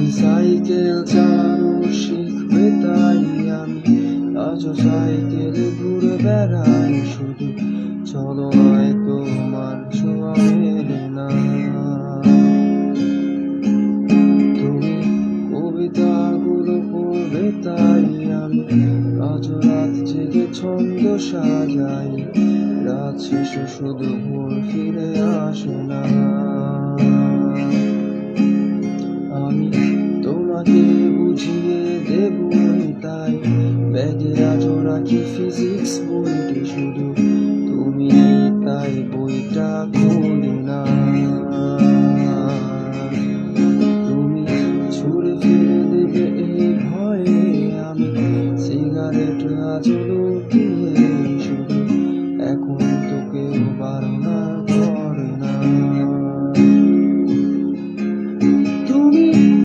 তুমি সাইকেল চালানো শিখবে তাই আমি আজও সাইকেলে ঘুরে বেড়াই, শুধু চলো নয় তোমার ছোঁয়া মেলে না। তুমি কবিতাগুলো পড়বে তাই আমি আজও রাত জেগে ছন্দ সাজাই, রাত শেষে শুধু ভোর ফিরে আসে না। আমি তোমাকে বুঝিয়ে দেবই তাই ব্যাগে আজও রাখি ফিজিক্স বইটি, শুধু